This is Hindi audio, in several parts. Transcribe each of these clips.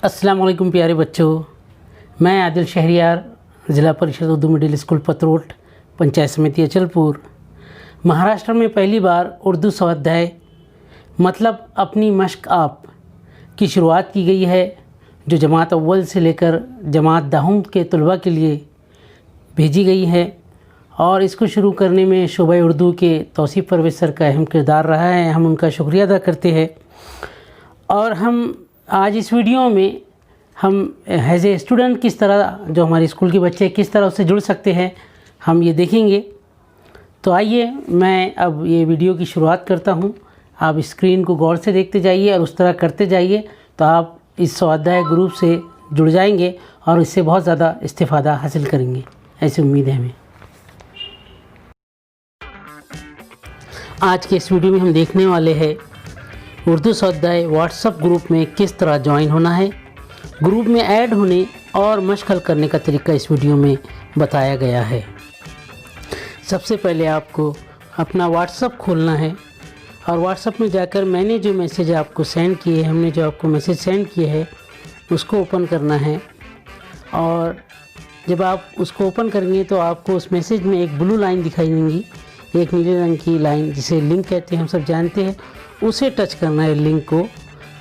अस्सलाम वालेकुम प्यारे बच्चों, मैं आदिल शहरियार, ज़िला परिषद उर्दू मिडिल स्कूल पतरोट, पंचायत समिति अचलपुर, महाराष्ट्र में पहली बार उर्दू स्वाध्याय मतलब अपनी मश्क आप की शुरुआत की गई है, जो जमात अव्वल से लेकर जमात दाहम के तलबा के लिए भेजी गई है। और इसको शुरू करने में शोबा उर्दू के तौसीफ़ परवेज़ सर का अहम किरदार रहा है। हम उनका शुक्रिया अदा करते हैं। और हम आज इस वीडियो में हम एज ए स्टूडेंट किस तरह, जो हमारे स्कूल के बच्चे किस तरह उससे जुड़ सकते हैं, हम ये देखेंगे। तो आइए मैं अब ये वीडियो की शुरुआत करता हूँ। आप स्क्रीन को गौर से देखते जाइए और उस तरह करते जाइए, तो आप इस स्वाध्याय ग्रुप से जुड़ जाएंगे और इससे बहुत ज़्यादा इस्तिफ़ादा हासिल करेंगे, ऐसी उम्मीद है हमें। आज के इस वीडियो में हम देखने वाले हैं उर्दू स्वाध्याय व्हाट्सएप ग्रुप में किस तरह ज्वाइन होना है, ग्रुप में ऐड होने और मशक़ करने का तरीका इस वीडियो में बताया गया है। सबसे पहले आपको अपना व्हाट्सएप खोलना है और व्हाट्सएप में जाकर मैंने जो मैसेज आपको सेंड किए, हमने जो आपको मैसेज सेंड किए हैं, उसको ओपन करना है। और जब आप उसको ओपन करेंगे तो आपको उस मैसेज में एक ब्लू लाइन दिखाई देंगी, एक नीले रंग की लाइन जिसे लिंक कहते हैं, हम सब जानते हैं। उसे टच करना है, लिंक को।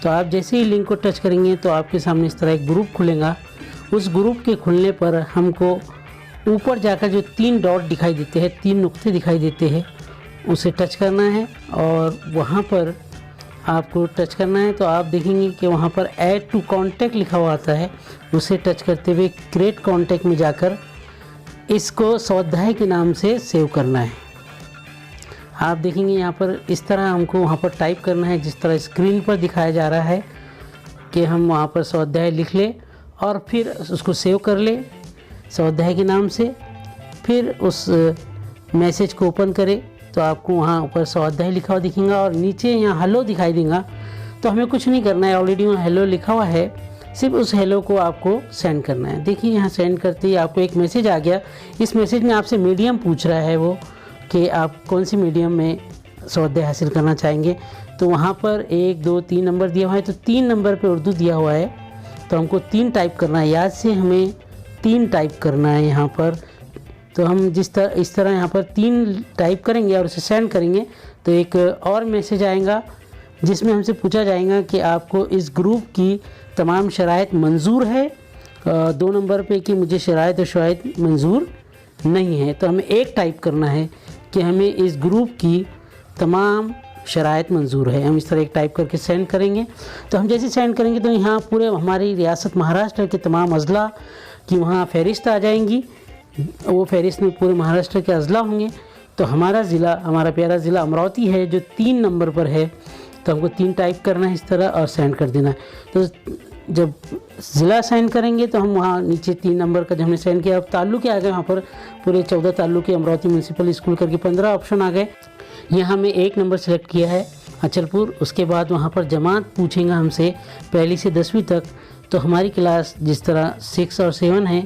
तो आप जैसे ही लिंक को टच करेंगे तो आपके सामने इस तरह एक ग्रुप खुलेगा। उस ग्रुप के खुलने पर हमको ऊपर जाकर जो 3 डॉट दिखाई देते हैं, 3 नुक्ते दिखाई देते हैं, उसे टच करना है। और वहाँ पर आपको टच करना है तो आप देखेंगे कि वहाँ पर ऐड टू कॉन्टैक्ट लिखा हुआ आता है। उसे टच करते हुए क्रिएट कॉन्टैक्ट में जाकर इसको स्वाध्याय के नाम से सेव करना है। आप देखेंगे यहाँ पर इस तरह हमको वहाँ पर टाइप करना है, जिस तरह स्क्रीन पर दिखाया जा रहा है कि हम वहाँ पर स्वाध्याय लिख ले और फिर उसको सेव कर ले स्वाध्याय के नाम से। फिर उस मैसेज को ओपन करें तो आपको वहाँ ऊपर स्वाध्याय लिखा हुआ दिखेगा और नीचे यहाँ हेलो दिखाई देगा। तो हमें कुछ नहीं करना है, ऑलरेडी वहाँ हेलो लिखा हुआ है, सिर्फ उस हेलो को आपको सेंड करना है। देखिए यहाँ सेंड करते ही आपको एक मैसेज आ गया। इस मैसेज में आपसे मीडियम पूछ रहा है वो कि आप कौन सी मीडियम में स्वाध्याय हासिल करना चाहेंगे। तो वहाँ पर 1, 2, 3 नंबर दिया हुआ है, तो 3 नंबर पे उर्दू दिया हुआ है, तो हमको 3 टाइप करना है। याद से हमें 3 टाइप करना है यहाँ पर। तो हम इस तरह यहाँ पर 3 टाइप करेंगे और उसे सेंड करेंगे तो एक और मैसेज आएगा जिसमें हमसे पूछा जाएगा कि आपको इस ग्रुप की तमाम शराइत मंजूर है। 2 नंबर पे कि मुझे शराइत और शराइत मंजूर नहीं है। तो हमें एक टाइप करना है कि हमें इस ग्रुप की तमाम शराइत मंजूर है। हम इस तरह एक टाइप करके सेंड करेंगे। तो हम जैसे सेंड करेंगे तो यहाँ पूरे हमारी रियासत महाराष्ट्र के तमाम अज़ला की वहाँ फ़हरिस्त आ जाएंगी। वो फ़हरिस्त में पूरे महाराष्ट्र के अज़ला होंगे। तो हमारा ज़िला, हमारा प्यारा ज़िला अमरावती है जो 3 नंबर पर है। तो हमको 3 टाइप करना है इस तरह और सेंड कर देना है। तो जब ज़िला सेंड करेंगे तो हम वहाँ नीचे 3 नंबर का जो हमने सेंड किया, अब ताल्लुक़े आ गए। वहाँ पर पूरे 14 ताल्लुक़े अमरावती म्यूनसिपल स्कूल करके 15 ऑप्शन आ गए। यहाँ हमें 1 नंबर सेलेक्ट किया है अचलपुर। उसके बाद वहाँ पर जमात पूछेंगे हमसे 1ली से 10वीं तक। तो हमारी क्लास जिस तरह 6 और 7 है,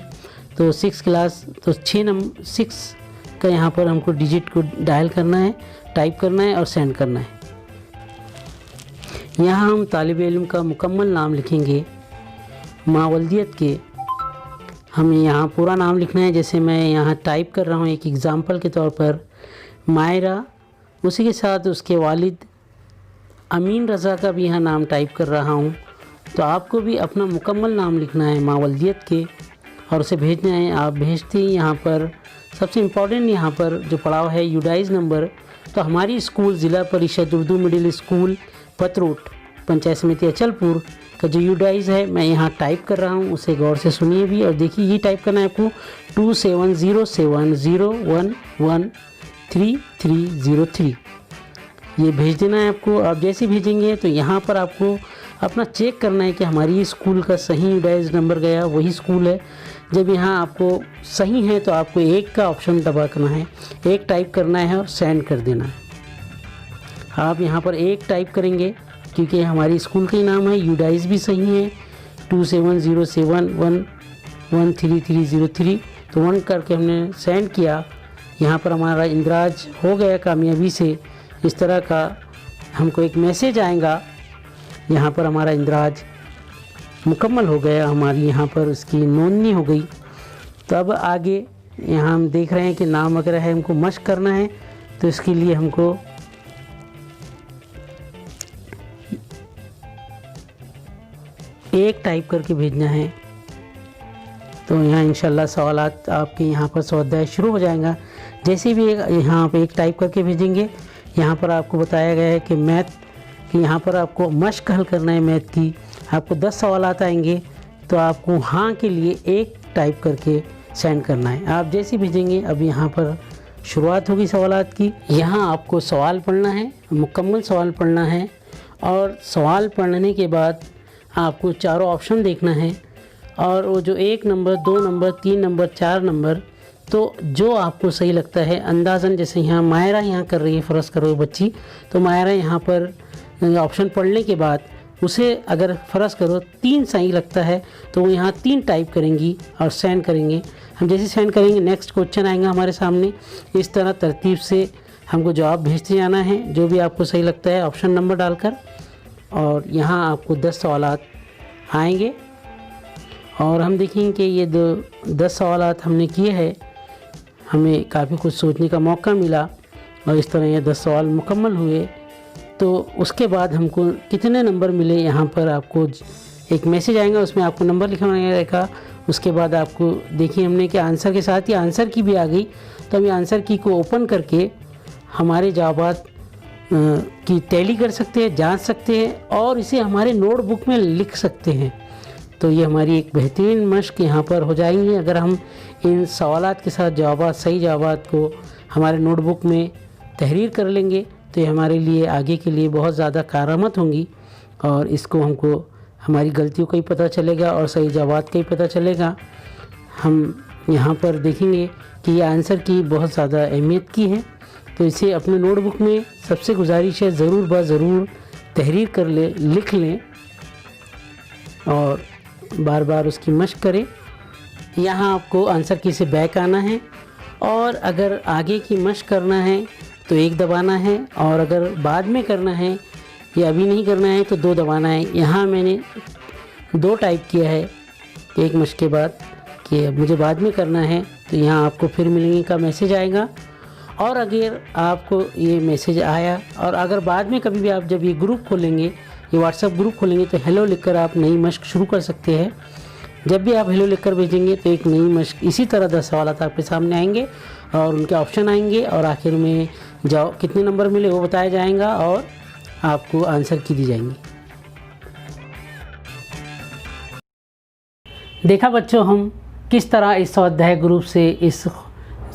तो 6 क्लास, तो 6 का यहाँ पर हमको डिजिट को डायल करना है, टाइप करना है और सेंड करना है। यहाँ हम तालिब इल्म का मुकम्मल नाम लिखेंगे। मावलदियत के हमें यहाँ पूरा नाम लिखना है। जैसे मैं यहाँ टाइप कर रहा हूँ एक एग्ज़ाम्पल के तौर पर मायरा, उसी के साथ उसके वालिद अमीन रज़ा का भी यहाँ नाम टाइप कर रहा हूँ। तो आपको भी अपना मुकम्मल नाम लिखना है मावलदियत के और उसे भेजना है। आप भेजते ही यहाँ पर सबसे इम्पॉर्टेंट यहाँ पर जो पड़ाव है यूडाइज़ नंबर। तो हमारी स्कूल ज़िला परिषद उर्दू मिडिल स्कूल पतरोट, पंचायत समिति अचलपुर का जो यूडाइज़ है मैं यहाँ टाइप कर रहा हूँ, उसे गौर से सुनिए भी और देखिए। ये टाइप करना है आपको 270701133303। ये भेज देना है आपको। आप जैसे भेजेंगे तो यहाँ पर आपको अपना चेक करना है कि हमारी स्कूल का सही यूडाइज़ नंबर गया, वही स्कूल है। जब यहाँ आपको सही है तो आपको 1 का ऑप्शन दबा करना है, 1 टाइप करना है और सेंड कर देना है। आप यहाँ पर 1 टाइप करेंगे क्योंकि हमारी स्कूल का ही नाम है, यूडाइज़ भी सही है 270711333303। तो 1 करके हमने सेंड किया। यहाँ पर हमारा इंदराज हो गया कामयाबी से। इस तरह का हमको एक मैसेज आएगा। यहाँ पर हमारा इंदराज मुकम्मल हो गया, हमारी यहाँ पर उसकी नोंदनी हो गई। तो अब आगे यहाँ हम देख रहे हैं कि नाम वगैरह है, हमको मश्क करना है। तो इसके लिए हमको एक टाइप करके भेजना है। तो यहाँ इंशाल्लाह सवालात आपके यहाँ पर स्वाध्याय शुरू हो जाएगा। जैसे भी यहाँ पे एक टाइप करके भेजेंगे, यहाँ पर आपको बताया गया है कि मैथ कि यहाँ पर आपको मश्क हल करना है मैथ की। आपको 10 सवालात आएंगे, तो आपको हाँ के लिए एक टाइप करके सेंड करना है। आप जैसे भेजेंगे, अब यहाँ पर शुरुआत होगी सवालात की। यहाँ आपको सवाल पढ़ना है, मुकम्मल सवाल पढ़ना है, और सवाल पढ़ने के बाद आपको चारों ऑप्शन देखना है, और वो जो 1 नंबर, 2 नंबर, 3 नंबर, 4 नंबर, तो जो आपको सही लगता है अंदाज़न, जैसे यहाँ मायरा यहाँ कर रही है, फ़र्ज़ करो बच्ची, तो मायरा यहाँ पर ऑप्शन पढ़ने के बाद उसे अगर फ़र्ज़ करो 3 सही लगता है, तो वो यहाँ 3 टाइप करेंगी और सेंड करेंगे। हम जैसे सेंड करेंगे, नेक्स्ट क्वेश्चन आएगा हमारे सामने। इस तरह तरतीब से हमको जवाब भेजते जाना है, जो भी आपको सही लगता है ऑप्शन नंबर डालकर। और यहाँ आपको 10 सवालात आएंगे, और हम देखेंगे कि ये 10 सवालात हमने किए हैं, हमें काफ़ी कुछ सोचने का मौका मिला, और इस तरह ये 10 सवाल मुकम्मल हुए। तो उसके बाद हमको कितने नंबर मिले, यहाँ पर आपको एक मैसेज आएगा, उसमें आपको नंबर लिखा रहेगा। उसके बाद आपको देखिए हमने कि आंसर के साथ ही आंसर की भी आ गई, तो हम ये आंसर की को ओपन करके हमारे जवाबात की टैली कर सकते हैं, जांच सकते हैं, और इसे हमारे नोटबुक में लिख सकते हैं। तो ये हमारी एक बेहतरीन मश्क यहाँ पर हो जाएगी। अगर हम इन सवालात के साथ जवाबात, सही जवाबात को हमारे नोटबुक में तहरीर कर लेंगे, तो ये हमारे लिए आगे के लिए बहुत ज़्यादा कारआमद होंगी, और इसको हमको हमारी गलतियों का ही पता चलेगा और सही जवाबात का ही पता चलेगा। हम यहाँ पर देखेंगे कि ये आंसर की बहुत ज़्यादा अहमियत की है, तो इसे अपने नोटबुक में सबसे गुजारिश है ज़रूर ज़रूर तहरीर कर ले, लिख लें, और बार बार उसकी मश्क करें। यहाँ आपको आंसर की से बैक आना है, और अगर आगे की मश्क करना है तो 1 दबाना है, और अगर बाद में करना है या अभी नहीं करना है तो 2 दबाना है। यहाँ मैंने 2 टाइप किया है एक मश्क के बाद कि अब मुझे बाद में करना है, तो यहाँ आपको फिर मिलेंगे का मैसेज आएगा। और अगर आपको ये मैसेज आया, और अगर बाद में कभी भी आप जब ये ग्रुप खोलेंगे, ये व्हाट्सएप ग्रुप खोलेंगे, तो हेलो लिखकर आप नई मश्क शुरू कर सकते हैं। जब भी आप हेलो लिखकर भेजेंगे तो एक नई मश्क इसी तरह 10 सवालात आपके सामने आएंगे, और उनके ऑप्शन आएंगे, और आखिर में कितने नंबर मिले वो बताया जाएगा, और आपको आंसर की दी जाएंगी। देखा बच्चों, हम किस तरह इस स्वाध्याय ग्रुप से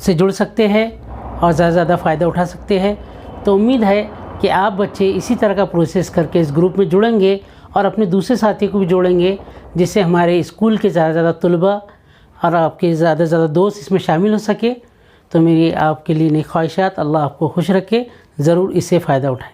जुड़ सकते हैं और ज़्यादा से ज़्यादा फ़ायदा उठा सकते हैं। तो उम्मीद है कि आप बच्चे इसी तरह का प्रोसेस करके इस ग्रुप में जुड़ेंगे, और अपने दूसरे साथियों को भी जोड़ेंगे, जिससे हमारे स्कूल के ज़्यादा से ज़्यादा तलबा और आपके ज़्यादा से ज़्यादा दोस्त इसमें शामिल हो सके। तो मेरी आपके लिए नेक ख्वाहिशात, अल्लाह आपको खुश रखे, ज़रूर इससे फ़ायदा उठाएं।